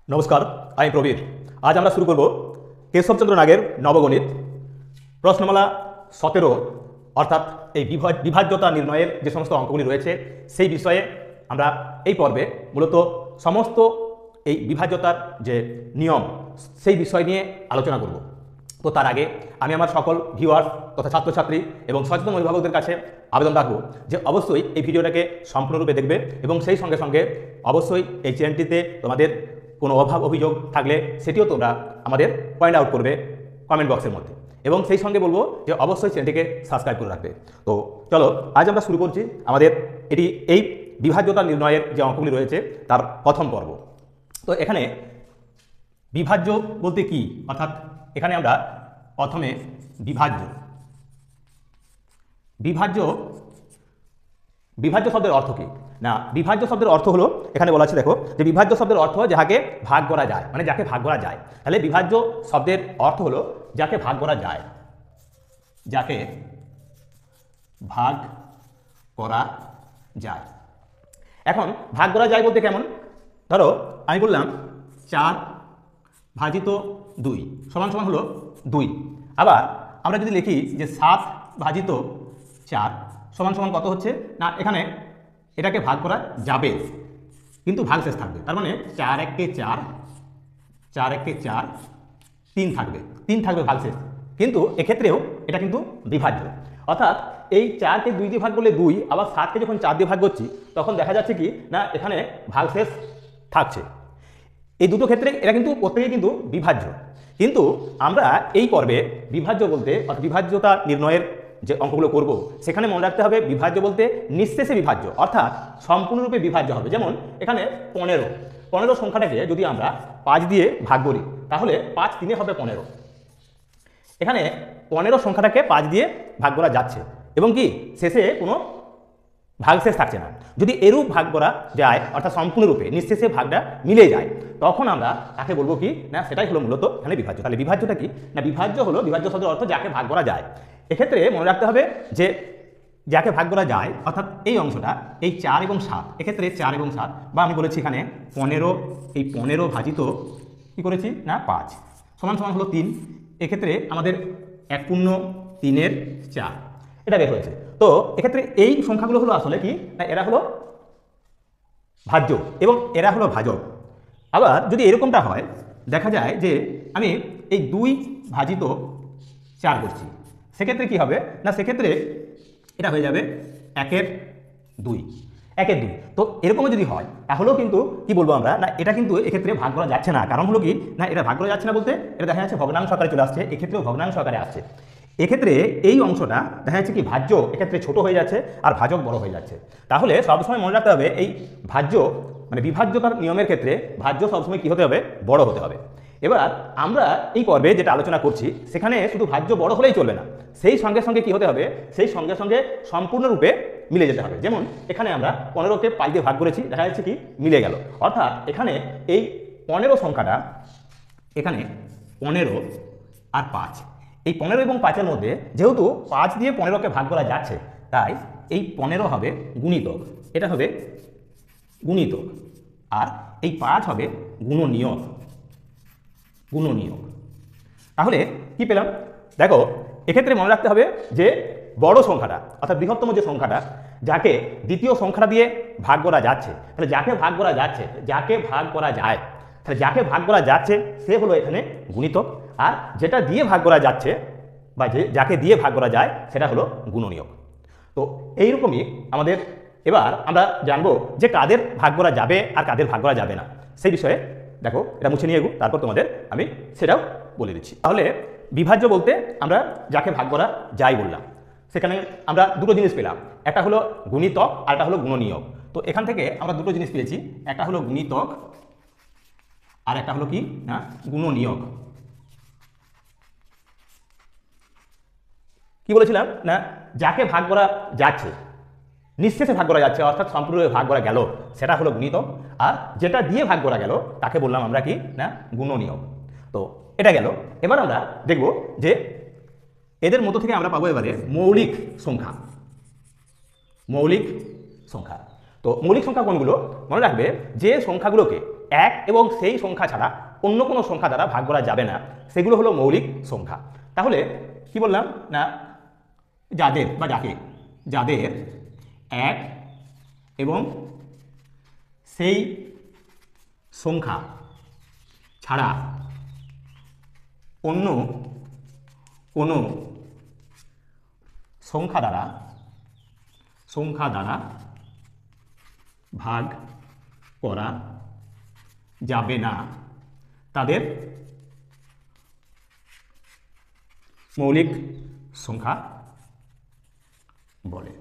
নমস্কার, আমি প্রবীর। আজ আমরা শুরু করব কেশবচন্দ্র নাগের নবগণিত প্রশ্নমালা 17, অর্থাৎ এই বিভাজ্যতা নির্ণয়ের যে সমস্ত অঙ্কগুলি রয়েছে সেই বিষয়ে আমরা এই পর্বে মূলত সমস্ত এই বিভাজ্যতার যে নিয়ম সেই বিষয় নিয়ে আলোচনা করব। তো তার আগে আমি আমার সকল ভিউয়ার্স তথা ছাত্রছাত্রী এবং সচেতন অভিভাবকদের কাছে আবেদন রাখবো যে অবশ্যই এই ভিডিওটাকে সম্পূর্ণরূপে দেখবে এবং সেই সঙ্গে সঙ্গে অবশ্যই এই চ্যানেলটিতে তোমাদের কোনো অভাব অভিযোগ থাকলে সেটিও তোমরা আমাদের পয়েন্ট আউট করবে কমেন্ট বক্সের মধ্যে, এবং সেই সঙ্গে বলবো যে অবশ্যই চ্যানেলটিকে সাবস্ক্রাইব করে রাখবে। তো চলো আজ আমরা শুরু করছি আমাদের এই বিভাজ্যতা নির্ণয়ের যে অঙ্কগুলি রয়েছে তার প্রথম পর্ব। তো এখানে বিভাজ্য বলতে কি, অর্থাৎ এখানে আমরা প্রথমে বিভাজ্য শব্দের অর্থ কি না, বিভাজ্য শব্দের অর্থ হলো এখানে বলা আছে, দেখো যে বিভাজ্য শব্দের অর্থ যাকে ভাগ করা যায়, মানে যাকে ভাগ করা যায়। তাহলে বিভাজ্য শব্দের অর্থ হলো যাকে ভাগ করা যায়, যাকে ভাগ করা যায়। এখন ভাগ করা যায় বলতে কেমন, ধরো আমি বললাম 4 ভাজিত 2 সমান সমান হলো 2। আবার আমরা যদি লিখি যে 7 ভাজিত 4 সমান সমান কত হচ্ছে না, এখানে এটাকে ভাগ করা যাবে কিন্তু ভাগশেষ থাকবে, তার মানে 4 একে 4, 4 একে 4, 3 থাকবে ভাগশেষ, কিন্তু এক্ষেত্রেও এটা কিন্তু বিভাজ্য। অর্থাৎ এই 4কে 2 দিয়ে ভাগ করলে 2, আবার 7কে যখন 4 দিয়ে ভাগ করছি তখন দেখা যাচ্ছে কি না এখানে ভাগশেষ থাকছে। এই দুটো ক্ষেত্রে এটা কিন্তু প্রত্যেকেই কিন্তু বিভাজ্য। কিন্তু আমরা এই পর্বে বিভাজ্য বলতে অর্থাৎ বিভাজ্যতা নির্ণয়ের যে অঙ্কগুলো করব সেখানে মনে রাখতে হবে বিভাজ্য বলতে নিঃশেষে বিভাজ্য, অর্থাৎ সম্পূর্ণরূপে বিভাজ্য হবে। যেমন এখানে 15 সংখ্যাটাকে যদি আমরা 5 দিয়ে ভাগ করি তাহলে 5 3 হবে 15। এখানে 15 সংখ্যাটাকে 5 দিয়ে ভাগ করা যাচ্ছে এবং কি শেষে কোনো ভাগশেষ থাকছে না। যদি এরূপ ভাগ করা যায় অর্থাৎ সম্পূর্ণরূপে নিঃশেষে ভাগটা মিলে যায় তখন আমরা তাকে বলবো কি না, সেটাই হলো মূলত এখানে বিভাজ্য। তাহলে বিভাজ্যটা কি না, বিভাজ্য হলো বিভাজ্য শব্দের অর্থ যাকে ভাগ করা যায়। এক্ষেত্রে মনে রাখতে হবে যে যাকে ভাগ করা যায় অর্থাৎ এই অংশটা এই 4 এবং 7, এক্ষেত্রে 4 এবং 7 বা আমি বলেছি এখানে 15, এই 15 ভাজিত কি করেছি না 5 সমান সমান হলো 3। এক্ষেত্রে আমাদের 1 পূর্ণ 3 4 এটা বের হয়েছে। তো এক্ষেত্রে এই সংখ্যাগুলো হলো আসলে কি না, এরা হলো ভাজ্য এবং এরা হলো ভাজক। আবার যদি এরকমটা হয় দেখা যায় যে আমি এই 2 ভাজিত 4 করছি, সেক্ষেত্রে কি হবে না, সেক্ষেত্রে এটা হয়ে যাবে 1 এর 2। তো এরকমও যদি হয় তাহলেও কিন্তু কি বলবো আমরা না, এটা কিন্তু এক্ষেত্রে ভাগ করা যাচ্ছে না। কারণ হলো কি না, এটা ভাগ করা যাচ্ছে না বলতে এটা দেখা যাচ্ছে ভগ্নাংশ আকারে চলে আসছে, এক্ষেত্রেও ভগ্নাংশ আকারে আসছে। এক্ষেত্রে এই অংশটা দেখা যাচ্ছে কি ভাজ্য এক্ষেত্রে ছোট হয়ে যাচ্ছে আর ভাজক বড় হয়ে যাচ্ছে। তাহলে সবসময় মনে রাখতে হবে এই ভাজ্য মানে বিভাজ্যতার নিয়মের ক্ষেত্রে ভাজ্য সবসময় কি হতে হবে, বড় হতে হবে। এবার আমরা এই পর্বে যেটা আলোচনা করছি সেখানে শুধু ভাজ্য বড় হলেই চলবে না, সেই সঙ্গে সঙ্গে কি হতে হবে, সেই সঙ্গে সঙ্গে সম্পূর্ণরূপে মিলে যেতে হবে। যেমন এখানে আমরা 15কে 5 দিয়ে ভাগ করেছি, দেখা যাচ্ছে কি মিলে গেল। অর্থাৎ এখানে এই 15 সংখ্যাটা, এখানে 15 আর 5, এই 15 এবং 5-এর মধ্যে যেহেতু 5 দিয়ে 15কে ভাগ করা যাচ্ছে তাই এই 15 হবে গুণিতক, এটা হবে গুণিতক, আর এই 5 হবে গুণনীয়ক। তাহলে কি পেলাম দেখো, এক্ষেত্রে মনে রাখতে হবে যে বড় সংখ্যাটা অর্থাৎ বৃহত্তম যে সংখ্যাটা যাকে দ্বিতীয় সংখ্যাটা দিয়ে ভাগ করা যাচ্ছে, তাহলে যাকে ভাগ করা যাচ্ছে সে হলো এখানে গুণিতক, আর যেটা দিয়ে ভাগ করা যাচ্ছে বা যাকে দিয়ে ভাগ করা যায় সেটা হলো গুণনীয়ক। তো এইরকমই আমাদের এবার আমরা জানবো যে কাদের ভাগ করা যাবে আর কাদের ভাগ করা যাবে না, সেই বিষয়ে দেখো এটা মুছে নিয়ে তারপর তোমাদের আমি সেটাও বলে দিচ্ছি। তাহলে বিভাজ্য বলতে আমরা যাকে ভাগ করা যায় বললাম, সেখানে আমরা দুটো জিনিস পেলাম, একটা হলো গুণিতক আর একটা হলো গুণনীয়ক। তো এখান থেকে আমরা দুটো জিনিস পেয়েছি, একটা হলো গুণিতক আর একটা হলো কি না গুণনীয়ক। কি বলেছিলাম না, যাকে ভাগ করা যাচ্ছে নিঃশেষে ভাগ করা যাচ্ছে অর্থাৎ সম্পূর্ণভাবে ভাগ করা গেল সেটা হলো গুণিতক, আর যেটা দিয়ে ভাগ করা গেল তাকে বললাম আমরা কি না গুণনীয়ক। তো এটা গেল। এবার আমরা দেখব যে এদের মধ্য থেকে আমরা পাবো এবারে মৌলিক সংখ্যা। তো মৌলিক সংখ্যা কোনগুলো মনে রাখবে, যে সংখ্যাগুলোকে এক এবং সেই সংখ্যা ছাড়া অন্য কোনো সংখ্যা দ্বারা ভাগ করা যাবে না, সেগুলো হলো মৌলিক সংখ্যা। তাহলে কি বললাম না, যাদের বা যাদের এক এবং সেই সংখ্যা ছাড়া অন্য কোনো সংখ্যা দ্বারা ভাগ করা যাবে না, তাদের মৌলিক সংখ্যা বলে।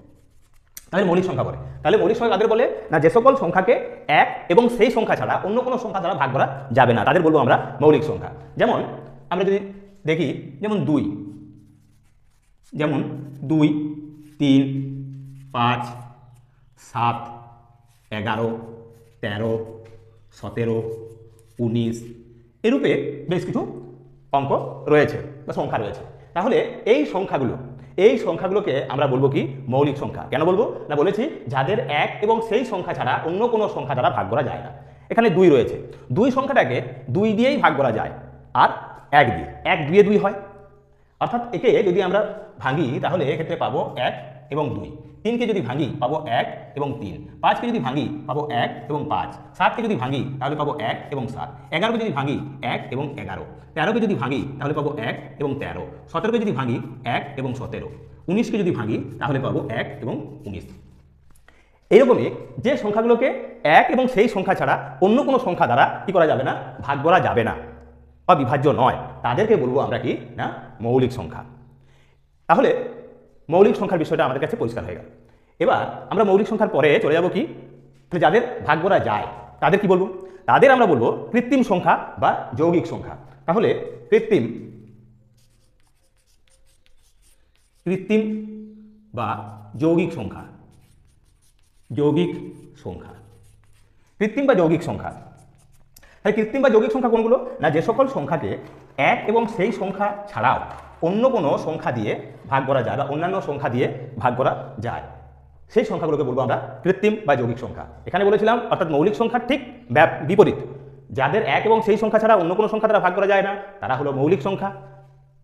তাহলে মৌলিক সংখ্যা বলে। তাহলে মৌলিক সংখ্যা কাদের বলে না, যে সকল সংখ্যাকে এক এবং সেই সংখ্যা ছাড়া অন্য কোনো সংখ্যা দ্বারা ভাগ করা যাবে না, তাদের বলবো আমরা মৌলিক সংখ্যা। যেমন আমরা যদি দেখি, যেমন 2, যেমন 2, 3, 5, 7, 11, 13, 17, 19 এরূপে বেশ কিছু অঙ্ক রয়েছে বা সংখ্যা রয়েছে। তাহলে এই সংখ্যাগুলোকে আমরা বলবো কি মৌলিক সংখ্যা। কেন বলবো না, বলেছি যাদের এক এবং সেই সংখ্যা ছাড়া অন্য কোনো সংখ্যা দ্বারা ভাগ করা যায় না। এখানে 2 রয়েছে, 2 সংখ্যাটাকে 2 দিয়েই ভাগ করা যায় আর 1 দিয়ে, 1 2 2 হয়। অর্থাৎ একে যদি আমরা ভাঙি তাহলে এক্ষেত্রে পাবো 1 এবং 2, 3কে যদি ভাঙি পাবো 1 এবং 3, 5কে যদি ভাঙি পাবো 1 এবং 5, 7কে যদি ভাঙি তাহলে পাবো 1 এবং 7, 11কে যদি ভাঙি 1 এবং 11, 13কে যদি ভাঙি তাহলে পাবো 1 এবং 13, 17কে যদি ভাঙি 1 এবং 17, 19কে যদি ভাঙি তাহলে পাবো 1 এবং 19। এইরকমই যে সংখ্যাগুলোকে এক এবং সেই সংখ্যা ছাড়া অন্য কোনো সংখ্যা দ্বারা কি করা যাবে না, ভাগ করা যাবে না বা বিভাজ্য নয়, তাদেরকে বলবো আমরা কি না মৌলিক সংখ্যা। তাহলে মৌলিক সংখ্যার বিষয়টা আমাদের কাছে পরিষ্কার হয়ে গেল। এবার আমরা মৌলিক সংখ্যার পরে চলে যাব কি, যাদের ভাগ করা যায় তাদের কি বলবো, তাদের আমরা বলবো কৃত্রিম সংখ্যা বা যৌগিক সংখ্যা। তাহলে কৃত্রিম বা যৌগিক সংখ্যা, কৃত্রিম বা যৌগিক সংখ্যা। তাই কৃত্রিম বা যৌগিক সংখ্যা কোনগুলো না, যে সকল সংখ্যাকে এক এবং সেই সংখ্যা ছাড়াও অন্য কোনো সংখ্যা দিয়ে ভাগ করা যায় বা অন্যান্য সংখ্যা দিয়ে ভাগ করা যায়, সেই সংখ্যাগুলোকে বলবো আমরা কৃত্রিম বা যৌগিক সংখ্যা। এখানে বলেছিলাম অর্থাৎ মৌলিক সংখ্যার ঠিক বিপরীত, যাদের এক এবং সেই সংখ্যা ছাড়া অন্য কোনো সংখ্যা দ্বারা ভাগ করা যায় না তারা হলো মৌলিক সংখ্যা।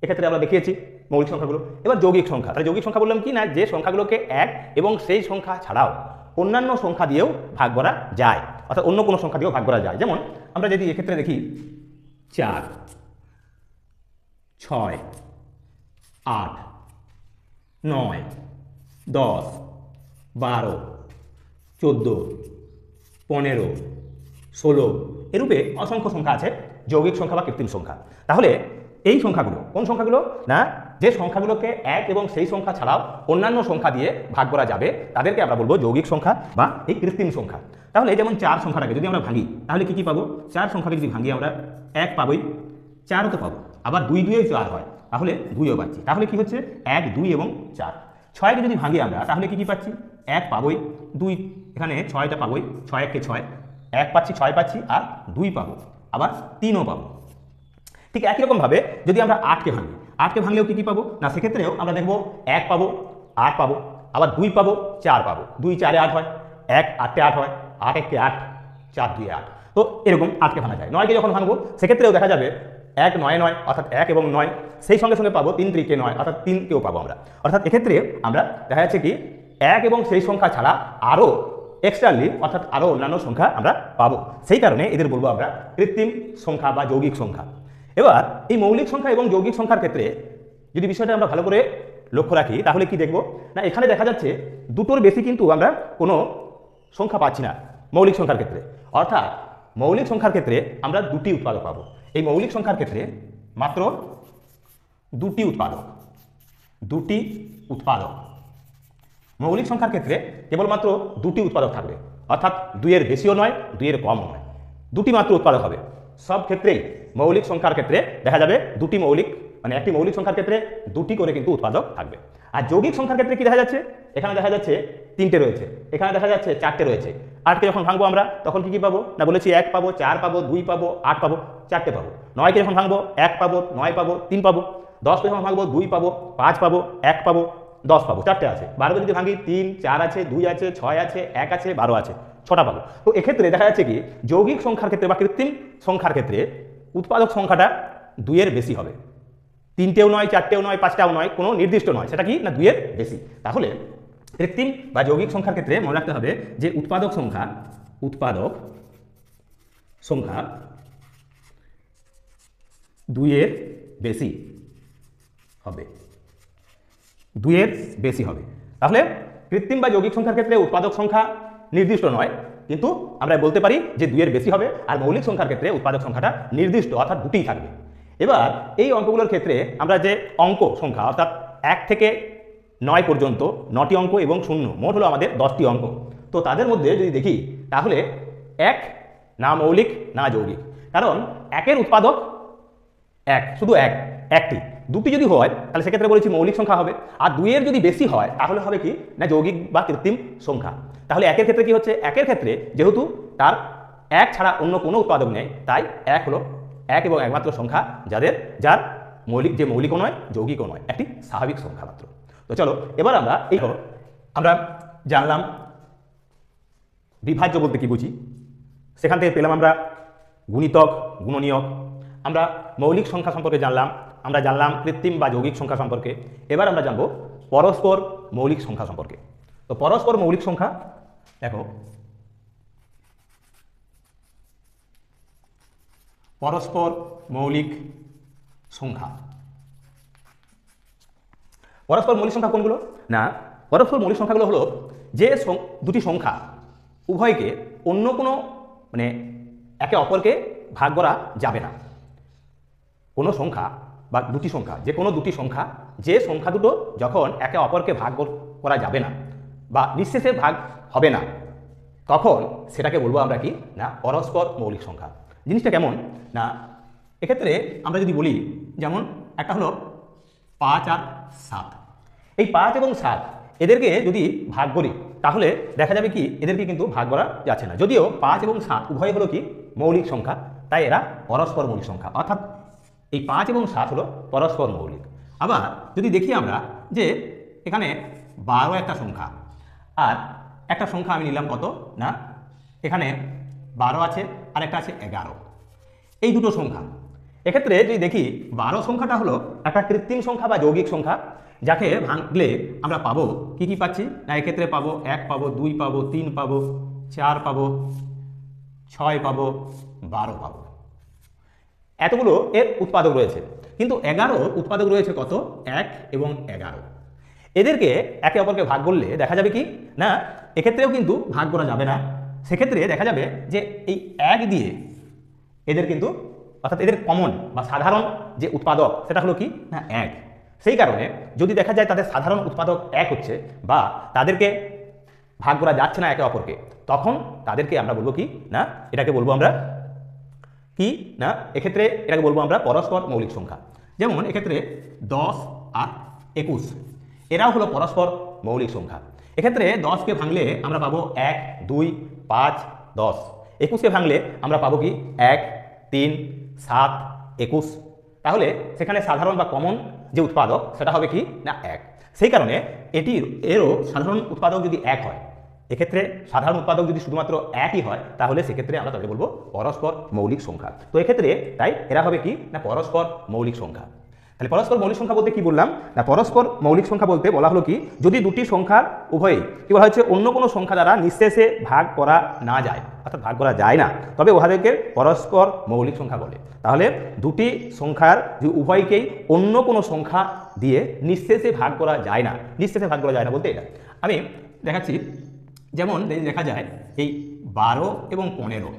এক্ষেত্রে আমরা দেখিয়েছি মৌলিক সংখ্যাগুলো। এবার যৌগিক সংখ্যা, তাহলে যৌগিক সংখ্যা বললাম কি না, যে সংখ্যাগুলোকে এক এবং সেই সংখ্যা ছাড়াও অন্যান্য সংখ্যা দিয়েও ভাগ করা যায়, অর্থাৎ অন্য কোনো সংখ্যা দিয়েও ভাগ করা যায়। যেমন আমরা যদি এক্ষেত্রে দেখি 4, 6, 8, 9, 10, 12, 14, 15, 16 এরূপে অসংখ্য সংখ্যা আছে যৌগিক সংখ্যা বা কৃত্রিম সংখ্যা। তাহলে এই সংখ্যাগুলো কোন সংখ্যাগুলো না, যে সংখ্যাগুলোকে এক এবং সেই সংখ্যা ছাড়াও অন্যান্য সংখ্যা দিয়ে ভাগ করা যাবে তাদেরকে আমরা বলবো যৌগিক সংখ্যা বা এই কৃত্রিম সংখ্যা। তাহলে যেমন 4 সংখ্যাটাকে যদি আমরা ভাঙি তাহলে কি পাবো, 4 সংখ্যাকে যদি ভাঙি আমরা 1 পাবোই, 4ও তো পাবো, আবার 2 2 4 হয় তাহলে 2ও পাচ্ছি। তাহলে কি হচ্ছে 1 2 এবং 4। 6কে যদি ভাঙি আমরা তাহলে কি পাচ্ছি, 1 পাবোই, 2 এখানে 6টা পাবোই, 6 1 কে 6, 1 পাচ্ছি, 6 পাচ্ছি আর 2 পাবো, আবার 3ও পাবো। ঠিক একই রকমভাবে যদি আমরা 8কে ভাঙি, 8কে ভাঙলেও কি পাবো না, সেক্ষেত্রেও আমরা দেখবো 1 পাবো, 8 পাবো, আবার 2 পাবো, 4 পাবো, 2 4 8 হয়, 1 8 8 হয়, 8 1 8, 4 2 8। তো এরকম 8কে ভাঙা যায়। 9কে যখন ভাঙবো সেক্ষেত্রেও দেখা যাবে 1 9 9 অর্থাৎ 1 এবং 9, সেই সঙ্গে সঙ্গে পাবো 3 3 9 অর্থাৎ 3কেও পাবো আমরা। অর্থাৎ এক্ষেত্রে আমরা দেখা যাচ্ছে কি 1 এবং সেই সংখ্যা ছাড়া আরও এক্সট্রালি অর্থাৎ আরও অন্যান্য সংখ্যা আমরা পাবো, সেই কারণে এদের বলবো আমরা কৃত্রিম সংখ্যা বা যৌগিক সংখ্যা। এবার এই মৌলিক সংখ্যা এবং যৌগিক সংখ্যার ক্ষেত্রে যদি বিষয়টা আমরা ভালো করে লক্ষ্য রাখি তাহলে কি দেখব না, এখানে দেখা যাচ্ছে দুটোর বেশি কিন্তু আমরা কোনো সংখ্যা পাচ্ছি না মৌলিক সংখ্যার ক্ষেত্রে। অর্থাৎ মৌলিক সংখ্যার ক্ষেত্রে আমরা দুটি উৎপাদক পাবো। এই মৌলিক সংখ্যার ক্ষেত্রে মাত্র দুটি উৎপাদক। মৌলিক সংখ্যার ক্ষেত্রে কেবলমাত্র দুটি উৎপাদক থাকবে, অর্থাৎ 2 এর বেশিও নয় 2 এর কমও নয়, দুটি মাত্র উৎপাদক হবে। সব ক্ষেত্রেই মৌলিক সংখ্যার ক্ষেত্রে দেখা যাবে দুটি মৌলিক, মানে একটি মৌলিক সংখ্যার ক্ষেত্রে দুটি করে কিন্তু উৎপাদক থাকবে। আর যৌগিক সংখ্যার ক্ষেত্রে কি দেখা যাচ্ছে, এখানে দেখা যাচ্ছে 3টে রয়েছে, এখানে দেখা যাচ্ছে 4টে রয়েছে। 8কে যখন ভাঙবো আমরা তখন কি পাবো না, বলেছি 1 পাবো, 4 পাবো, 2 পাবো, 8 পাবো, 4টে পাবো। 9কে যখন ভাঙবো 1 পাবো, 9 পাবো, 3 পাবো। 10কে যখন ভাঙবো 2 পাবো, 5 পাবো, 1 পাবো, 10 পাবো, 4টে আছে। 12কে যদি ভাঙি 3 4 আছে, 2 আছে, 6 আছে, 1 আছে, 12 আছে, 6টা পাবো। তো এক্ষেত্রে দেখা যাচ্ছে কি যৌগিক সংখ্যার ক্ষেত্রে বা কৃত্রিম সংখ্যার ক্ষেত্রে উৎপাদক সংখ্যাটা 2-এর বেশি হবে। 3টেও নয়, 4টেও নয়, 5টাও নয়, কোনো নির্দিষ্ট নয়, সেটা কি না 2-এর বেশি। তাহলে কৃত্রিম বা যৌগিক সংখ্যার ক্ষেত্রে মনে রাখতে হবে যে উৎপাদক সংখ্যা 2-এর বেশি হবে, 2-এর বেশি হবে। তাহলে কৃত্রিম বা যৌগিক সংখ্যার ক্ষেত্রে উৎপাদক সংখ্যা নির্দিষ্ট নয়, কিন্তু আমরা বলতে পারি যে 2-এর বেশি হবে। আর মৌলিক সংখ্যার ক্ষেত্রে উৎপাদক সংখ্যাটা নির্দিষ্ট, অর্থাৎ 2টিই থাকবে। এবার এই অঙ্কগুলোর ক্ষেত্রে আমরা যে অঙ্ক সংখ্যা অর্থাৎ 1 থেকে 9 পর্যন্ত 9টি অঙ্ক এবং 0 মোট হলো আমাদের 10টি অঙ্ক। তো তাদের মধ্যে যদি দেখি তাহলে 1 না মৌলিক না যৌগিক, কারণ 1-এর উৎপাদক 1, শুধু 1টি। 2টি যদি হয় তাহলে সেক্ষেত্রে বলেছি মৌলিক সংখ্যা হবে। আর 2-এর যদি বেশি হয় তাহলে হবে কি না যৌগিক বা কৃত্রিম সংখ্যা। তাহলে 1-এর ক্ষেত্রে কি হচ্ছে, 1-এর ক্ষেত্রে যেহেতু তার 1 ছাড়া অন্য কোনো উৎপাদক নেই, তাই 1 হলো এক এবং একমাত্র সংখ্যা যার মৌলিকও নয় যৌগিকও নয়, একটি স্বাভাবিক সংখ্যা মাত্র। তো চলো এবার আমরা জানলাম বিভাজ্য বলতে কি বুঝি, সেখান থেকে পেলাম আমরা গুণিতক, গুণনীয়ক, আমরা মৌলিক সংখ্যা সম্পর্কে জানলাম, আমরা জানলাম কৃত্রিম বা যৌগিক সংখ্যা সম্পর্কে। এবার আমরা জানবো পরস্পর মৌলিক সংখ্যা সম্পর্কে। তো পরস্পর মৌলিক সংখ্যা দেখো, পরস্পর মৌলিক সংখ্যা, পরস্পর মৌলিক সংখ্যা কোনগুলো না, পরস্পর মৌলিক সংখ্যাগুলো হলো যে দুটি সংখ্যা উভয়কে অন্য কোনো মানে একে অপরকে ভাগ করা যাবে না। কোনো সংখ্যা বা দুটি সংখ্যা, যে কোনো দুটি সংখ্যা, যে সংখ্যা দুটো যখন একে অপরকে ভাগ করা যাবে না বা নিঃশেষে ভাগ হবে না, তখন সেটাকে বলবো আমরা কি না পরস্পর মৌলিক সংখ্যা। জিনিসটা কেমন না, এক্ষেত্রে আমরা যদি বলি যেমন একটা হলো 5 আর 7, এই 5 এবং 7 এদেরকে যদি ভাগ করি তাহলে দেখা যাবে কি এদেরকে কিন্তু ভাগ করা যাচ্ছে না। যদিও 5 এবং 7 উভয় হলো কি মৌলিক সংখ্যা, তাই এরা পরস্পর মৌলিক সংখ্যা, অর্থাৎ এই 5 এবং 7 হলো পরস্পর মৌলিক। আবার যদি দেখি আমরা যে এখানে 12 একটা সংখ্যা আর একটা সংখ্যা আমি নিলাম কত না, এখানে 12 আছে আর একটা আছে 11, এই দুটো সংখ্যা। এক্ষেত্রে যদি দেখি 12 সংখ্যাটা হলো একটা কৃত্রিম সংখ্যা বা যৌগিক সংখ্যা, যাকে ভাঙলে আমরা পাবো কি কি পাচ্ছি না, এক্ষেত্রে পাবো 1 পাবো, 2 পাবো, 3 পাবো, 4 পাবো, 6 পাবো, 12 পাবো, এতগুলো এর উৎপাদক রয়েছে। কিন্তু 11 উৎপাদক রয়েছে কত, 1 এবং 11। এদেরকে একে অপরকে ভাগ করলে দেখা যাবে কি না এক্ষেত্রেও কিন্তু ভাগ করা যাবে না। সেক্ষেত্রে দেখা যাবে যে এই 1 দিয়ে এদের কিন্তু অর্থাৎ এদের কমন বা সাধারণ যে উৎপাদক সেটা হলো কি না 1। সেই কারণে যদি দেখা যায় তাদের সাধারণ উৎপাদক 1 হচ্ছে বা তাদেরকে ভাগ করা যাচ্ছে না একে অপরকে, তখন তাদেরকে আমরা বলবো কি না এটাকে বলবো আমরা কি না এক্ষেত্রে এটাকে বলবো আমরা পরস্পর মৌলিক সংখ্যা। যেমন এক্ষেত্রে 10 আর 21 এরাও হলো পরস্পর মৌলিক সংখ্যা। এক্ষেত্রে 10কে ভাঙলে আমরা পাবো 1, 2, 5, 10। 21কে ভাঙলে আমরা পাবো কি 1, 3, 7, 21। তাহলে সেখানে সাধারণ বা কমন যে উৎপাদক সেটা হবে কি না 1। সেই কারণে এরও সাধারণ উৎপাদক যদি 1 হয়, এক্ষেত্রে সাধারণ উৎপাদক যদি শুধুমাত্র 1ই হয়, তাহলে সেক্ষেত্রে আমরা তাদের বলবো পরস্পর মৌলিক সংখ্যা। তো এক্ষেত্রে তাই এরা হবে কি না পরস্পর মৌলিক সংখ্যা। তাহলে পরস্পর মৌলিক সংখ্যা বলতে কি বললাম না, পরস্পর মৌলিক সংখ্যা বলতে বলা হলো কি যদি দুটি সংখ্যার উভয়ই কি বলা হচ্ছে অন্য কোনো সংখ্যা দ্বারা নিঃশেষে ভাগ করা না যায়, অর্থাৎ ভাগ করা যায় না, তবে উহাদেরকে পরস্পর মৌলিক সংখ্যা বলে। তাহলে দুটি সংখ্যার যে উভয়কেই অন্য কোনো সংখ্যা দিয়ে নিঃশেষে ভাগ করা যায় না, নিঃশেষে ভাগ করা যায় না বলতে এটা আমি দেখাচ্ছি। যেমন দেখা যায় এই 12 এবং 15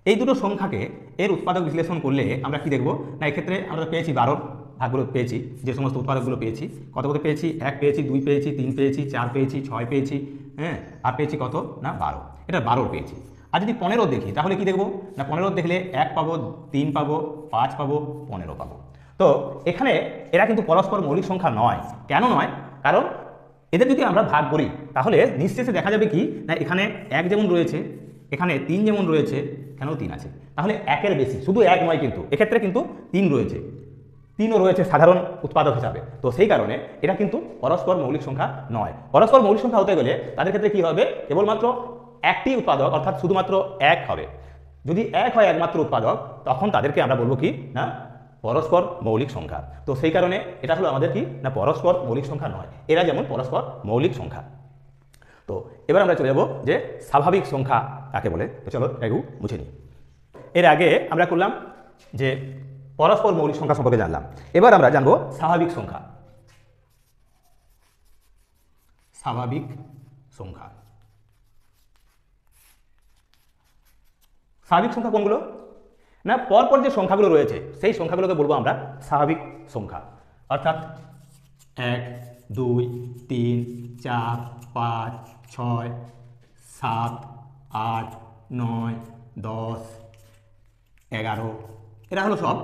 এই দুটো সংখ্যাকে এর উৎপাদক বিশ্লেষণ করলে আমরা কি দেখব না, এক্ষেত্রে আমরা পেয়েছি 12 ভাগগুলো পেয়েছি, যে সমস্ত উৎপাদকগুলো পেয়েছি কত কত পেয়েছি, 1 পেয়েছি, 2 পেয়েছি, 3 পেয়েছি, 4 পেয়েছি, 6 পেয়েছি, হ্যাঁ, আর পেয়েছি কত না 12, এটা 12 পেয়েছি। আর যদি 15 দেখি তাহলে কি দেখবো না, 15 দেখলে 1 পাবো, 3 পাবো, 5 পাবো, 15 পাবো। তো এখানে এরা কিন্তু পরস্পর মৌলিক সংখ্যা নয়। কেন নয়? কারণ এদের যদি আমরা ভাগ করি তাহলে নিঃশেষে দেখা যাবে কি না এখানে 1 যেমন রয়েছে, এখানে 3 যেমন রয়েছে, এখানেও 3 আছে, তাহলে 1-এর বেশি, শুধু 1 নয় কিন্তু এক্ষেত্রে কিন্তু 3 রয়েছে, 3ও রয়েছে সাধারণ উৎপাদক হিসাবে। তো সেই কারণে এটা কিন্তু পরস্পর মৌলিক সংখ্যা নয়। পরস্পর মৌলিক সংখ্যা হতে গেলে তাদের ক্ষেত্রে কি হবে, কেবলমাত্র একটি উৎপাদক অর্থাৎ শুধুমাত্র এক হবে। যদি এক হয় একমাত্র উৎপাদক, তখন তাদেরকে আমরা বলবো কি না পরস্পর মৌলিক সংখ্যা। তো সেই কারণে এটা হলো আমাদের কি না পরস্পর মৌলিক সংখ্যা নয়, এরা যেমন পরস্পর মৌলিক সংখ্যা। তো এবার আমরা চলে যাব যে স্বাভাবিক সংখ্যা কাকে বলে। তো চলো একটু বুঝে নিই। এর আগে আমরা করলাম যে পরস্পর মৌলিক সংখ্যা সম্পর্কে জানলাম, এবার আমরা জানবো স্বাভাবিক সংখ্যা। স্বাভাবিক সংখ্যা, স্বাভাবিক সংখ্যা কোনগুলো না পরপর যে সংখ্যাগুলো রয়েছে সেই সংখ্যাগুলোকে বলবো আমরা স্বাভাবিক সংখ্যা। অর্থাৎ 1 2 3 4 5 6 7 8 9 10 11, এরা হলো সব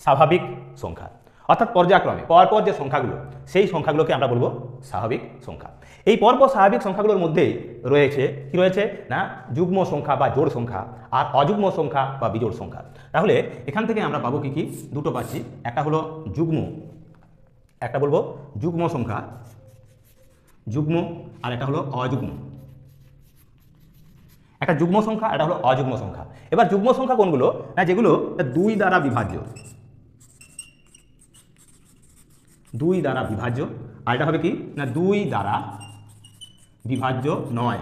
স্বাভাবিক সংখ্যা। অর্থাৎ পর্যায়ক্রমে পরপর যে সংখ্যাগুলো সেই সংখ্যাগুলোকে আমরা বলবো স্বাভাবিক সংখ্যা। এই পরপর স্বাভাবিক সংখ্যাগুলোর মধ্যেই রয়েছে কি রয়েছে না যুগ্ম সংখ্যা বা জোড় সংখ্যা আর অযুগ্ম সংখ্যা বা বিজোড় সংখ্যা। তাহলে এখান থেকে আমরা পাবো কি কি দুটো পাচ্ছি, একটা হলো যুগ্ম, একটা বলবো যুগ্ম সংখ্যা যুগ্ম, আর একটা হলো অযুগ্ম। একটা যুগ্ম সংখ্যা, এটা হলো অযুগ্ম সংখ্যা। এবার যুগ্ম সংখ্যা কোনগুলো না যেগুলো 2 দ্বারা বিভাজ্য, 2 দ্বারা বিভাজ্য, আর এটা হবে কি না 2 দ্বারা বিভাজ্য নয়।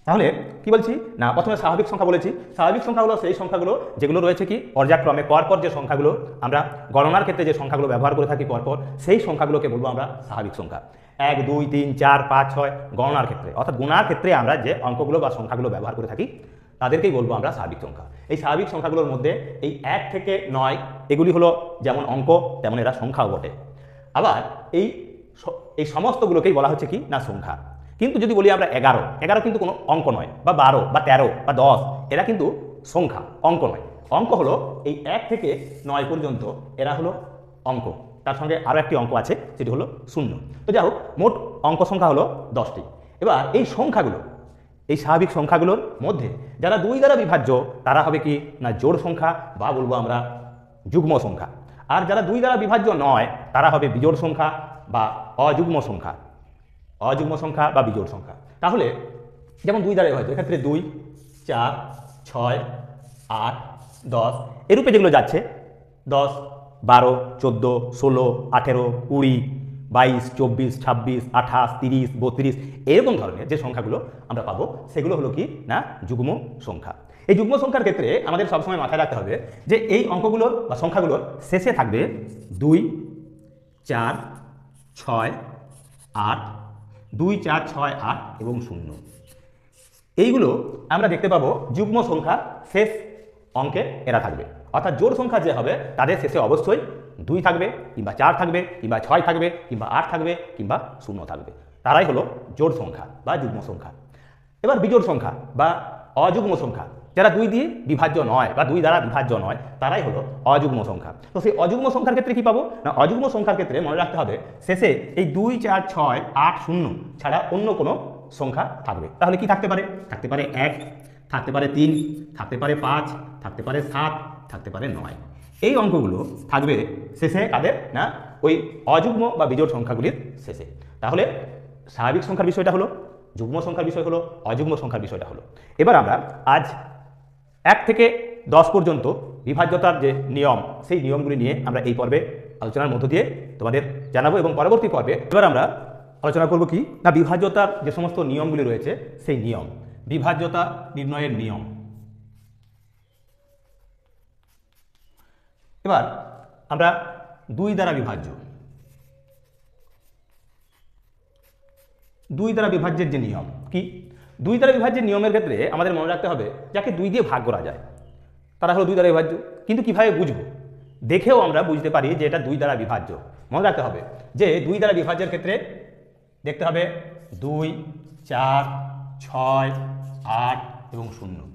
তাহলে কি বলছি না প্রথমে স্বাভাবিক সংখ্যা বলেছি, স্বাভাবিক সংখ্যা হলো সেই সংখ্যাগুলো যেগুলো রয়েছে কি পর্যায়ক্রমে পরপর যে সংখ্যাগুলো আমরা গণনার ক্ষেত্রে যে সংখ্যাগুলো ব্যবহার করে থাকি পরপর, সেই সংখ্যাগুলোকে বলবো আমরা স্বাভাবিক সংখ্যা। 1 2 3 4 5 6 গণনার ক্ষেত্রে অর্থাৎ গুণার ক্ষেত্রে আমরা যে অঙ্কগুলো বা সংখ্যাগুলো ব্যবহার করে থাকি তাদেরকেই বলবো আমরা স্বাভাবিক সংখ্যা। এই স্বাভাবিক সংখ্যাগুলোর মধ্যে এই 1 থেকে 9 এগুলি হলো যেমন অঙ্ক তেমন এরা সংখ্যাও বটে। আবার এই সমস্তগুলোকেই বলা হচ্ছে কি না সংখ্যা। কিন্তু যদি বলি আমরা 11 কিন্তু কোনো অঙ্ক নয়, বা 12 বা 13 বা 10 এরা কিন্তু সংখ্যা, অঙ্ক নয়। অঙ্ক হলো এই 1 থেকে 9 পর্যন্ত এরা হলো অঙ্ক, তার সঙ্গে আরও একটি অঙ্ক আছে সেটি হলো 0। তো যাই হোক মোট অঙ্ক সংখ্যা হলো 10টি। এবার এই সংখ্যাগুলো এই স্বাভাবিক সংখ্যাগুলোর মধ্যে যারা 2 দ্বারা বিভাজ্য তারা হবে কি না জোড় সংখ্যা বা বলবো আমরা যুগ্ম সংখ্যা, আর যারা 2 দ্বারা বিভাজ্য নয় তারা হবে বিজোড় সংখ্যা বা অযুগ্ম সংখ্যা, অযুগ্ম সংখ্যা বা বিজোড় সংখ্যা। তাহলে যেমন 2 দ্বারা বিভাজ্য এক্ষেত্রে 2 4 6 8 10 এরূপে যেগুলো যাচ্ছে 10 12 14 16 18 20 22 24 26 28 30 32 এরকম ধরনের যে সংখ্যাগুলো আমরা পাবো সেগুলো হলো কি না যুগ্ম সংখ্যা। এই যুগ্ম সংখ্যার ক্ষেত্রে আমাদের সবসময় মাথায় রাখতে হবে যে এই অঙ্কগুলোর বা সংখ্যাগুলোর শেষে থাকবে 2 4 6 8 2 4 6 8 এবং 0। এইগুলো আমরা দেখতে পাবো যুগ্ম সংখ্যা শেষ অঙ্কে এরা থাকবে। অর্থাৎ জোড় সংখ্যা যে হবে তাদের শেষে অবশ্যই 2 থাকবে কিংবা 4 থাকবে কিংবা 6 থাকবে কিংবা 8 থাকবে কিংবা 0 থাকবে, তারাই হলো জোড় সংখ্যা বা যুগ্ম সংখ্যা। এবার বিজোড় সংখ্যা বা অযুগ্ম সংখ্যা যারা 2 দিয়ে বিভাজ্য নয় বা 2 দ্বারা বিভাজ্য নয় তারাই হলো অযুগ্ম সংখ্যা। তো সেই অযুগ্ম সংখ্যার ক্ষেত্রে কি পাবো না অযুগ্ম সংখ্যার ক্ষেত্রে মনে রাখতে হবে শেষে এই 2 4 6 8 0 ছাড়া অন্য কোনো সংখ্যা থাকবে। তাহলে কি থাকতে পারে, থাকতে পারে 1, থাকতে পারে 3, থাকতে পারে 5, থাকতে পারে 7, থাকতে পারে 9। এই অঙ্কগুলো থাকবে শেষে কাদের না ওই অযুগ্ম বা বিজোড় সংখ্যাগুলির শেষে। তাহলে স্বাভাবিক সংখ্যার বিষয়টা হলো, যুগ্ম সংখ্যার বিষয় হলো, অযুগ্ম সংখ্যার বিষয়টা হলো। এবার আমরা আজ 1 থেকে 10 পর্যন্ত বিভাজ্যতার যে নিয়ম সেই নিয়মগুলি নিয়ে আমরা এই পর্বে আলোচনার মধ্য দিয়ে তোমাদের জানাবো এবং পরবর্তী পর্বে এবার আমরা আলোচনা করব কি না বিভাজ্যতার যে সমস্ত নিয়মগুলি রয়েছে সেই নিয়ম, বিভাজ্যতা নির্ণয়ের নিয়ম। এবার আমরা 2 দ্বারা বিভাজ্য, 2 দ্বারা বিভাজ্যের যে নিয়ম কি 2 দ্বারা বিভাজ্যের নিয়মের ক্ষেত্রে আমাদের মনে রাখতে হবে যাকে 2 দিয়ে ভাগ করা যায় তারা হলো 2 দ্বারা বিভাজ্য। কিন্তু কিভাবে বুঝবো, দেখেও আমরা বুঝতে পারি যে এটা 2 দ্বারা বিভাজ্য। মনে রাখতে হবে যে 2 দ্বারা বিভাজ্যের ক্ষেত্রে দেখতে হবে 2 4 6 8 এবং 0।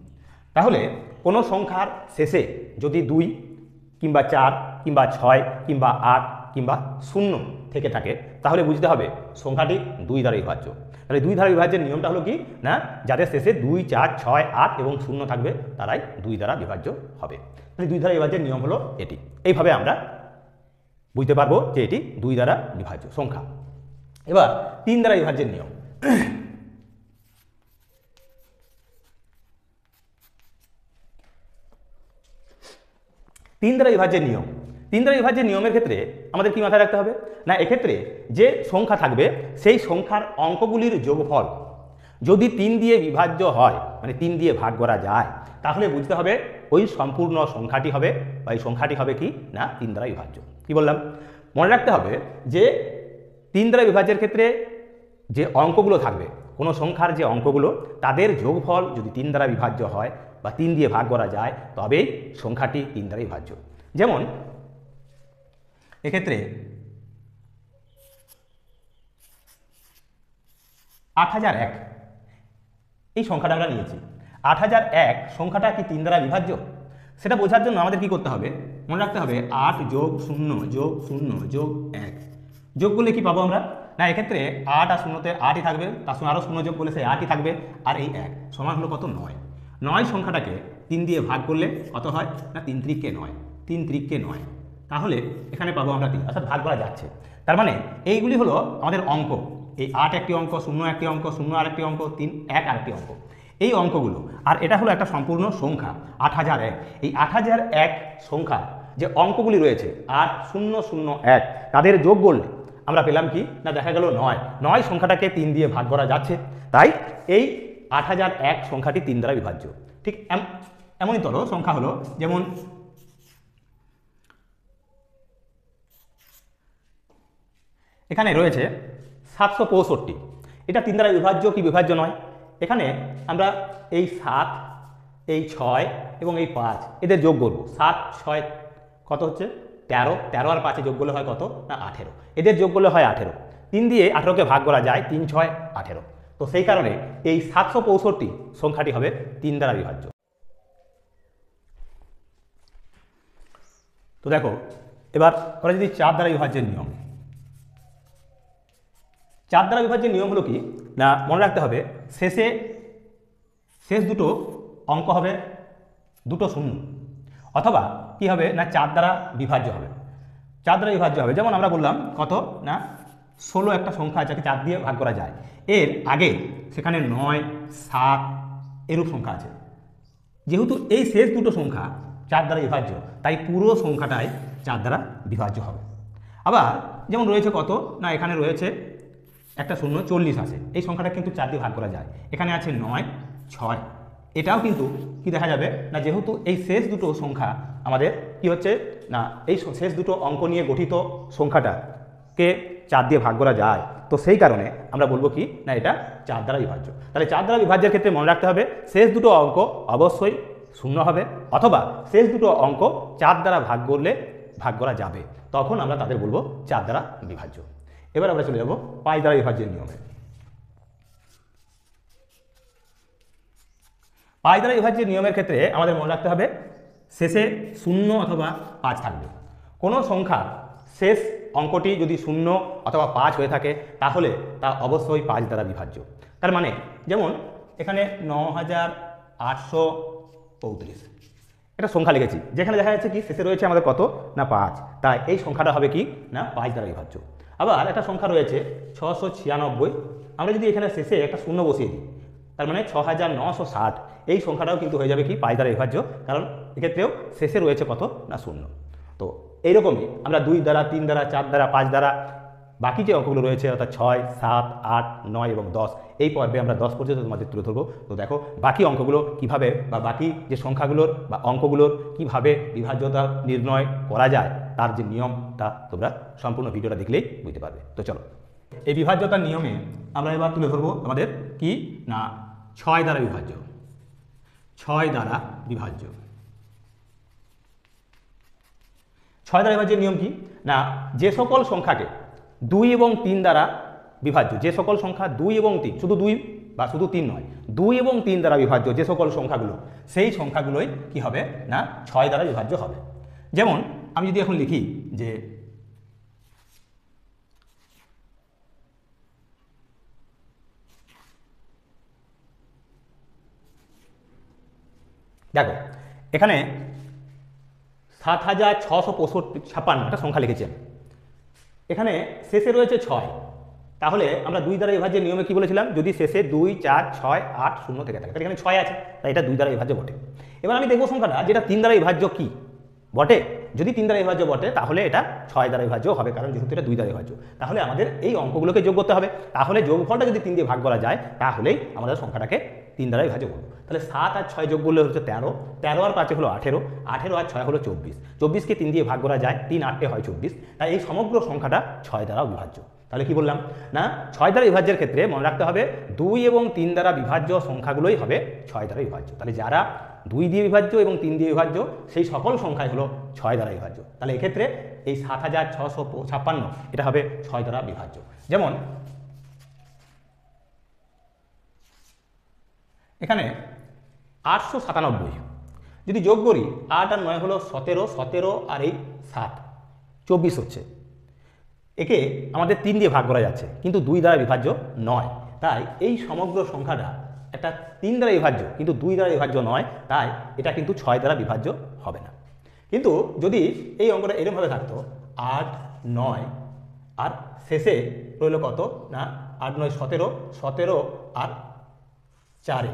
তাহলে কোনো সংখ্যার শেষে যদি 2 কিংবা 4 কিংবা 6 কিংবা 8 কিংবা 0 থেকে থাকে তাহলে বুঝতে হবে সংখ্যাটি 2 দ্বারা বিভাজ্য। তাহলে 2 দ্বারা বিভাজ্যের নিয়মটা হলো কি না যাদের শেষে 2 4 6 8 এবং 0 থাকবে তারাই 2 দ্বারা বিভাজ্য হবে। তাহলে 2 দ্বারা বিভাজ্যের নিয়ম হলো এটি। এইভাবে আমরা বুঝতে পারবো যে এটি 2 দ্বারা বিভাজ্য সংখ্যা। এবার 3 দ্বারা বিভাজ্যের নিয়ম, তিন দ্বারা বিভাজ্যের নিয়ম। তিন দ্বারা বিভাজ্যের নিয়মের ক্ষেত্রে আমাদের কি মাথায় রাখতে হবে না, এক্ষেত্রে যে সংখ্যা থাকবে সেই সংখ্যার অঙ্কগুলির যোগফল যদি 3 দিয়ে বিভাজ্য হয়, মানে 3 দিয়ে ভাগ করা যায়, তাহলে বুঝতে হবে ওই সম্পূর্ণ সংখ্যাটি হবে বা এই সংখ্যাটি হবে কি না 3 দ্বারা বিভাজ্য। কি বললাম? মনে রাখতে হবে যে 3 দ্বারা বিভাজ্যের ক্ষেত্রে যে অঙ্কগুলো থাকবে, কোনো সংখ্যার যে অঙ্কগুলো তাদের যোগফল যদি 3 দ্বারা বিভাজ্য হয় বা 3 দিয়ে ভাগ করা যায়, তবেই সংখ্যাটি 3 দ্বারা বিভাজ্য। যেমন এক্ষেত্রে 8001 এই সংখ্যাটা আমরা নিয়েছি। 8001 সংখ্যাটা কি 3 দ্বারা বিভাজ্য? সেটা বোঝার জন্য আমাদের কি করতে হবে, মনে রাখতে হবে 8 যোগ 0 যোগ 0 যোগ 1 যোগ করলে কি পাবো আমরা না, এক্ষেত্রে 8 আর 0তে 8ই থাকবে, তার সঙ্গে আরও 0 যোগ করলে সেই 8ই থাকবে, আর এই 1 সমান হলো কত 9। 9 সংখ্যাটাকে 3 দিয়ে ভাগ করলে কত হয় না 3 × 9, 3 × 9, তাহলে এখানে পাবো আমরা 3, অর্থাৎ ভাগ করা যাচ্ছে। তার মানে এইগুলি হলো আমাদের অঙ্ক। এই 8 একটি অঙ্ক, 0 একটি অঙ্ক, 0 আরেকটি অঙ্ক, 3 1 আরেকটি অঙ্ক, এই অঙ্কগুলো। আর এটা হলো একটা সম্পূর্ণ সংখ্যা 8001। এই 8001 সংখ্যা যে অঙ্কগুলি রয়েছে 8 0 0 1 তাদের যোগ করলে আমরা পেলাম কি না, দেখা গেল 9। 9 সংখ্যাটাকে 3 দিয়ে ভাগ করা যাচ্ছে, তাই এই 8001 সংখ্যাটি 3 দ্বারা বিভাজ্য। ঠিক এমনই তর সংখ্যা হলো যেমন এখানে রয়েছে 765, এটা 3 দ্বারা বিভাজ্য কি বিভাজ্য নয়? এখানে আমরা এই 7, এই 6 এবং এই 5 এদের যোগ করব। 7 6 কত হচ্ছে 13, 13 আর 5 যোগ করলে হয় কত না 18, এদের যোগ করলে হয় 18। 3 দিয়ে 18কে ভাগ করা যায়, 3 6 18। তো সেই কারণে এই 765 সংখ্যাটি হবে 3 দ্বারা বিভাজ্য। তো দেখো এবার আমরা যদি 4 দ্বারা বিভাজ্যের নিয়ম, 4 দ্বারা বিভাজ্যের নিয়ম হলো কি না, মনে রাখতে হবে শেষ দুটো অঙ্ক হবে দুটো শূন্য, অথবা কি হবে না 4 দ্বারা বিভাজ্য হবে। 4 দ্বারা বিভাজ্য হবে, যেমন আমরা বললাম কত না 16 একটা সংখ্যা যাকে 4 দিয়ে ভাগ করা যায়, এর আগে সেখানে 9 7 এরূপ সংখ্যা আছে। যেহেতু এই শেষ দুটো সংখ্যা 4 দ্বারা বিভাজ্য, তাই পুরো সংখ্যাটাই 4 দ্বারা বিভাজ্য হবে। আবার যেমন রয়েছে কত না, এখানে রয়েছে একটা 0 40 আছে, এই সংখ্যাটা কিন্তু 4 দিয়ে ভাগ করা যায়। এখানে আছে 9 6, এটাও কিন্তু কি দেখা যাবে না, যেহেতু এই শেষ দুটো সংখ্যা আমাদের কি হচ্ছে না, এই শেষ দুটো অঙ্ক নিয়ে গঠিত সংখ্যাটাকে 4 দিয়ে ভাগ করা যায়, তো সেই কারণে আমরা বলবো কি না এটা 4 দ্বারা বিভাজ্য। তাহলে 4 দ্বারা বিভাজ্যের ক্ষেত্রে মনে রাখতে হবে শেষ দুটো অঙ্ক অবশ্যই শূন্য হবে, অথবা শেষ দুটো অঙ্ক 4 দ্বারা ভাগ করা যাবে, তখন আমরা তাদের বলবো 4 দ্বারা বিভাজ্য। এবার আমরা চলে যাব 5 দ্বারা বিভাজ্যের নিয়মে। 5 দ্বারা বিভাজ্যের নিয়মের ক্ষেত্রে আমাদের মনে রাখতে হবে শেষে 0 অথবা 5 থাকবে। কোনো সংখ্যার শেষ অঙ্কটি যদি 0 অথবা 5 হয়ে থাকে তাহলে তা অবশ্যই 5 দ্বারা বিভাজ্য। তার মানে যেমন এখানে 9835 এটা সংখ্যা লিখেছি, যেখানে দেখা যাচ্ছে কি শেষে রয়েছে আমাদের কত না 5, তাই এই সংখ্যাটা হবে কি না 5 দ্বারা বিভাজ্য। আবার একটা সংখ্যা রয়েছে 696, আমরা যদি এখানে শেষে একটা 0 বসিয়ে দিই, তার মানে 6960, এই সংখ্যাটাও কিন্তু হয়ে যাবে কি 5 দ্বারা বিভাজ্য, কারণ এক্ষেত্রেও শেষে রয়েছে কত না 0। তো এইরকমই আমরা 2 দ্বারা 3 দ্বারা 4 দ্বারা 5 দ্বারা বাকি যে অঙ্কগুলো রয়েছে অর্থাৎ 6 7 8 9 এবং 10, এই পর্বে আমরা 10 পর্যন্ত তোমাদের তুলে ধরবো। তো দেখো বাকি অঙ্কগুলো কিভাবে বা বাকি যে সংখ্যাগুলোর বা অঙ্কগুলোর কিভাবে বিভাজ্যতা নির্ণয় করা যায় তার যে নিয়ম তা তোমরা সম্পূর্ণ ভিডিওটা দেখলেই বুঝতে পারবে। তো চলো এই বিভাজ্যতার নিয়মে আমরা এবার তুলে ধরবো আমাদের কি না 6 দ্বারা বিভাজ্য। 6 দ্বারা বিভাজ্য, 6 দ্বারা বিভাজ্যের নিয়ম কি না, যে সকল সংখ্যাকে 2 এবং 3 দ্বারা বিভাজ্য, যে সকল সংখ্যা 2 এবং 3, শুধু 2 বা শুধু 3 নয়, 2 এবং 3 দ্বারা বিভাজ্য যে সকল সংখ্যাগুলো, সেই সংখ্যাগুলোই কি হবে না 6 দ্বারা বিভাজ্য হবে। যেমন আমি যদি এখন লিখি যে দেখো এখানে 7656 একটা সংখ্যা লিখেছেন, এখানে শেষে রয়েছে 6, তাহলে আমরা 2 দ্বারা বিভাজ্যের নিয়মে কি বলেছিলাম, যদি শেষে 2 4 6 8 0 থেকে থাকে তাহলে এখানে 6 আছে, তাই এটা 2 দ্বারা বিভাজ্য বটে। এবার আমি দেখবো সংখ্যাটা যেটা 3 দ্বারা বিভাজ্য কি বটে, যদি 3 দ্বারা বিভাজ্য বটে তাহলে এটা 6 দ্বারা বিভাজ্য হবে, কারণ যেহেতু এটা 2 দ্বারা বিভাজ্য। তাহলে আমাদের এই অঙ্কগুলোকে যোগ করতে হবে, তাহলে যোগফলটা যদি 3 দিয়ে ভাগ করা যায় তাহলেই আমাদের সংখ্যাটাকে 3 দ্বারা বিভাজ্য করবো। তাহলে 7 আর 6 যোগ করলে হচ্ছে 13, 13 আর 5 হলো 18, 18 আর 6 হলো 24, 24কে 3 দিয়ে ভাগ করা যায়, 3 8 হয় 24, তাই এই সমগ্র সংখ্যাটা 6 দ্বারা বিভাজ্য। তাহলে কি বললাম না, 6 দ্বারা বিভাজ্যের ক্ষেত্রে মনে রাখতে হবে 2 এবং 3 দ্বারা বিভাজ্য সংখ্যাগুলোই হবে 6 দ্বারা বিভাজ্য। তাহলে যারা 2 দিয়ে বিভাজ্য এবং 3 দিয়ে বিভাজ্য সেই সকল সংখ্যাই হলো 6 দ্বারা বিভাজ্য। তাহলে এক্ষেত্রে এই 7656 এটা হবে 6 দ্বারা বিভাজ্য। যেমন এখানে 897 যদি যোগ করি, 8 আর 9 হলো 17, 17 আর এই 7 24 হচ্ছে। একে আমাদের 3 দিয়ে ভাগ করা যাচ্ছে কিন্তু 2 দ্বারা বিভাজ্য নয়, তাই এই সমগ্র সংখ্যাটা একটা 3 দ্বারা বিভাজ্য কিন্তু 2 দ্বারা বিভাজ্য নয়, তাই এটা কিন্তু 6 দ্বারা বিভাজ্য হবে না। কিন্তু যদি এই অঙ্কটা এরকমভাবে থাকতো 8 9 আর শেষে রইল কত না 8 9 17, 17 আর 4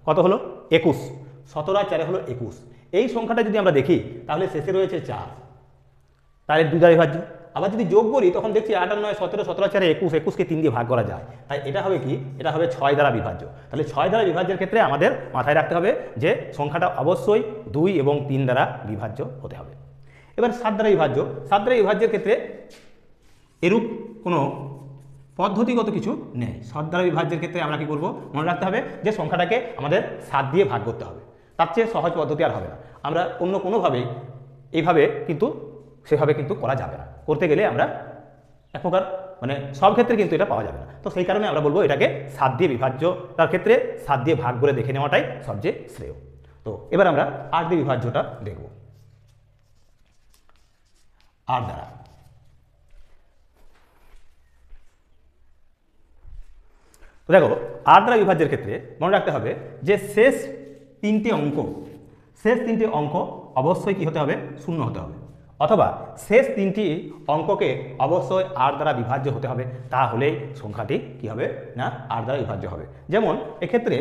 কত হলো 21, 17 আর 4 হলো 21। এই সংখ্যাটা যদি আমরা দেখি তাহলে শেষে রয়েছে 4, তাহলে 2 দ্বারা বিভাজ্য। আবার যদি যোগ করি তখন দেখছি 8 আর 9 17, 17 আর 4 21, 21কে 3 দিয়ে ভাগ করা যায়, তাই এটা হবে কি, এটা হবে 6 দ্বারা বিভাজ্য। তাহলে 6 দ্বারা বিভাজ্যের ক্ষেত্রে আমাদের মাথায় রাখতে হবে যে সংখ্যাটা অবশ্যই 2 এবং 3 দ্বারা বিভাজ্য হতে হবে। এবার 7 দ্বারা বিভাজ্য, 7 দ্বারা বিভাজ্যের ক্ষেত্রে এরূপ কোনো পদ্ধতিগত কিছু নেই। 7 দ্বারা বিভাজ্যের ক্ষেত্রে আমরা কি করব, মনে রাখতে হবে যে সংখ্যাটাকে আমাদের 7 দিয়ে ভাগ করতে হবে, তার চেয়ে সহজ পদ্ধতি আর হবে না। আমরা অন্য কোনোভাবেই এইভাবে কিন্তু সেভাবে কিন্তু করা যাবে না, করতে গেলে আমরা এক প্রকার মানে সব ক্ষেত্রে কিন্তু এটা পাওয়া যাবে না। তো সেই কারণে আমরা বলবো এটাকে 7 দিয়ে বিভাজ্য, তার ক্ষেত্রে 7 দিয়ে ভাগ করে দেখে নেওয়াটাই সবচেয়ে শ্রেয়। তো এবার আমরা 8 দিয়ে বিভাজ্যটা দেখব। 8 দ্বারা তো দেখো 8 দ্বারা বিভাজ্যের ক্ষেত্রে মনে রাখতে হবে যে শেষ 3টে অঙ্ক অবশ্যই কি হতে হবে, 0 হতে হবে, অথবা শেষ 3টি অঙ্ককে অবশ্যই 8 দ্বারা বিভাজ্য হতে হবে, তাহলেই সংখ্যাটি কি হবে না 8 দ্বারা বিভাজ্য হবে। যেমন এক্ষেত্রে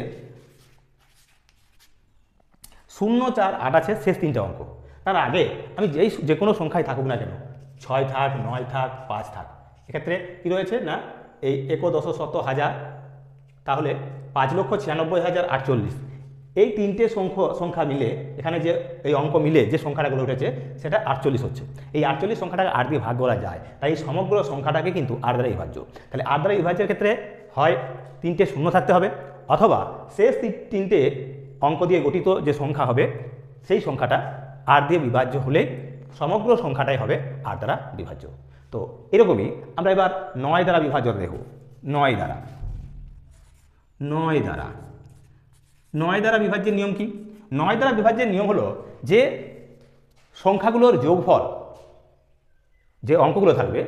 0 4 8 আছে শেষ 3টে অঙ্ক, তার আগে আমি যে কোনো সংখ্যায় থাকুক না কেন, 6 থাক 9 থাক 5 থাক, এক্ষেত্রে কি রয়েছে না এই 1,10,100,000, তাহলে 5,96,048, এই 3টে সংখ্যা মিলে এখানে যে এই অঙ্ক মিলে যে সংখ্যাটাগুলো উঠেছে সেটা 48 হচ্ছে। এই 48 সংখ্যাটাকে 8 দিয়ে ভাগ করা যায়, তাই সমগ্র সংখ্যাটাকে কিন্তু 8 দ্বারা বিভাজ্য। তাহলে 8 দ্বারা বিভাজ্যের ক্ষেত্রে হয় 3টে শূন্য থাকতে হবে, অথবা শেষ 3টে অঙ্ক দিয়ে গঠিত যে সংখ্যা হবে সেই সংখ্যাটা 8 দিয়ে বিভাজ্য হলে সমগ্র সংখ্যাটাই হবে 8 দ্বারা বিভাজ্য। তো এরকমই আমরা এবার 9 দ্বারা বিভাজ্য দেখব। 9 দ্বারা বিভাজ্যের নিয়ম কি? 9 দ্বারা বিভাজ্যের নিয়ম হলো যে সংখ্যাগুলোর যোগফল, যে অঙ্কগুলো থাকবে,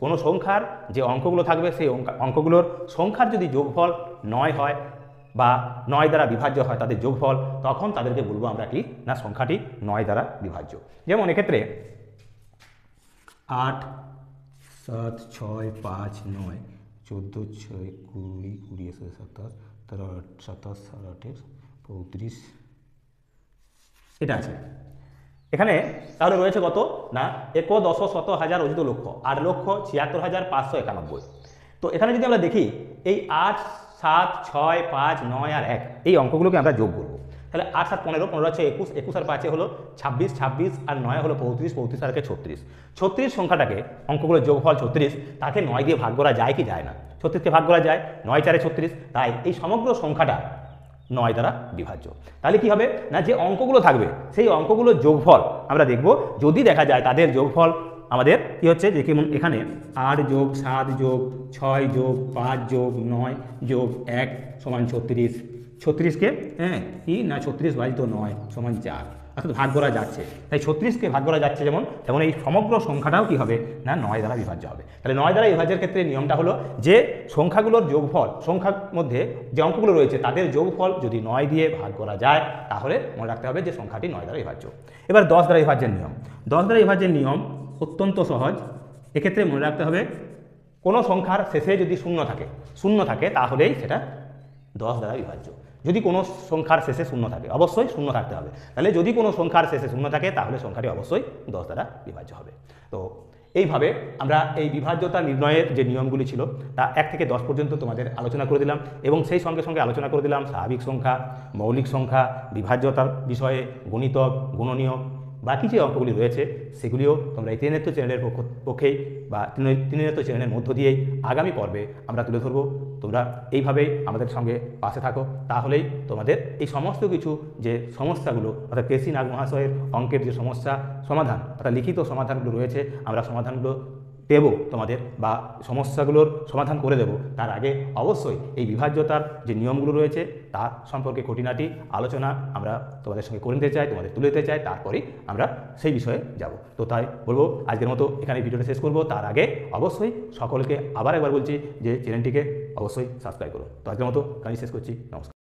কোনো সংখ্যার যে অঙ্কগুলো থাকবে সেই অঙ্কগুলোর সংখ্যার যদি যোগফল 9 হয় বা 9 দ্বারা বিভাজ্য হয় তাদের যোগফল, তখন তাদেরকে বলবো আমরা কি না সংখ্যাটি 9 দ্বারা বিভাজ্য। যেমন এক্ষেত্রে 8 7 6 5 9 14 6 20 20 27 13 27 28 35 এটা আছে। এখানে তাহলে রয়েছে কত না 1,10,100,000 অযুত লক্ষ, 8,76,591। তো এখানে যদি আমরা দেখি এই 8 7 6 5 9 আর 1 এই অঙ্কগুলোকে আমরা যোগ করব। তাহলে 8 7 15, 15 আছে 21, 21 আর 5 হলো 26, 26 আর 9 হলো 35, 35 আর 36, 36 সংখ্যাটাকে অঙ্কগুলোর যোগফল 36, তাকে 9 দিয়ে ভাগ করা যায় কি যায় না? 36কে ভাগ করা যায়, 9 4 36, তাই এই সমগ্র সংখ্যাটা 9 দ্বারা বিভাজ্য। তাহলে কি হবে না যে অঙ্কগুলো থাকবে সেই অঙ্কগুলোর যোগফল আমরা দেখব, যদি দেখা যায় তাদের যোগফল আমাদের কি হচ্ছে যে কেমন এখানে 8 যোগ 7 যোগ 6 যোগ 5 যোগ 9 যোগ 1 সমান 36, 36কে কি না 36 ভাজিত 9 সমান 4, অর্থাৎ ভাগ করা যাচ্ছে, তাই 36কে ভাগ করা যাচ্ছে যেমন তেমন এই সমগ্র সংখ্যাটাও কি হবে না 9 দ্বারা বিভাজ্য হবে। তাহলে 9 দ্বারা বিভাজ্যের ক্ষেত্রে নিয়মটা হলো যে সংখ্যাগুলোর যোগফল, সংখ্যার মধ্যে যে অঙ্কগুলো রয়েছে তাদের যোগফল যদি 9 দিয়ে ভাগ করা যায় তাহলে মনে রাখতে হবে যে সংখ্যাটি 9 দ্বারা বিভাজ্য। এবার 10 দ্বারা বিভাজ্যের নিয়ম। 10 দ্বারা বিভাজ্যের নিয়ম অত্যন্ত সহজ। এক্ষেত্রে মনে রাখতে হবে কোনো সংখ্যার শেষে যদি শূন্য থাকে তাহলেই সেটা 10 দ্বারা বিভাজ্য। যদি কোনো সংখ্যার শেষে শূন্য থাকে, অবশ্যই শূন্য থাকতে হবে। তাহলে যদি কোনো সংখ্যার শেষে শূন্য থাকে তাহলে সংখ্যাটি অবশ্যই 10 দ্বারা বিভাজ্য হবে। তো এইভাবে আমরা এই বিভাজ্যতা নির্ণয়ের যে নিয়মগুলি ছিল তা 1 থেকে 10 পর্যন্ত তোমাদের আলোচনা করে দিলাম, এবং সেই সঙ্গে সঙ্গে আলোচনা করে দিলাম স্বাভাবিক সংখ্যা, মৌলিক সংখ্যা, বিভাজ্যতার বিষয়ে গণিতক, গুণনীয়, বাকি যে অঙ্কগুলি রয়েছে সেগুলিও তোমরা এই ত্রিনেত্র চ্যানেলের পক্ষেই বা ত্রিনেত্র চ্যানেলের মধ্য দিয়েই আগামী পর্বে আমরা তুলে ধরবো। তোমরা এইভাবেই আমাদের সঙ্গে পাশে থাকো, তাহলেই তোমাদের এই সমস্ত কিছু যে সমস্যাগুলো অর্থাৎ কেসি নাগ মহাশয়ের অঙ্কের যে সমস্যা সমাধান অর্থাৎ লিখিত সমাধানগুলো রয়েছে আমরা সমাধানগুলো দেব তোমাদের বা সমস্যাগুলোর সমাধান করে দেব। তার আগে অবশ্যই এই বিভাজ্যতার যে নিয়মগুলো রয়েছে তার সম্পর্কে খুঁটিনাটি আলোচনা আমরা তোমাদের সঙ্গে করে নিতে চাই, তোমাদের তুলে দিতে চাই, তারপরেই আমরা সেই বিষয়ে যাব। তো তাই বলবো আজকের মতো এখানে ভিডিওটা শেষ করব। তার আগে অবশ্যই সকলকে আবার একবার বলছি যে চ্যানেলটিকে অবশ্যই সাবস্ক্রাইব করো। তো আজকের মতো এখানেই শেষ করছি। নমস্কার।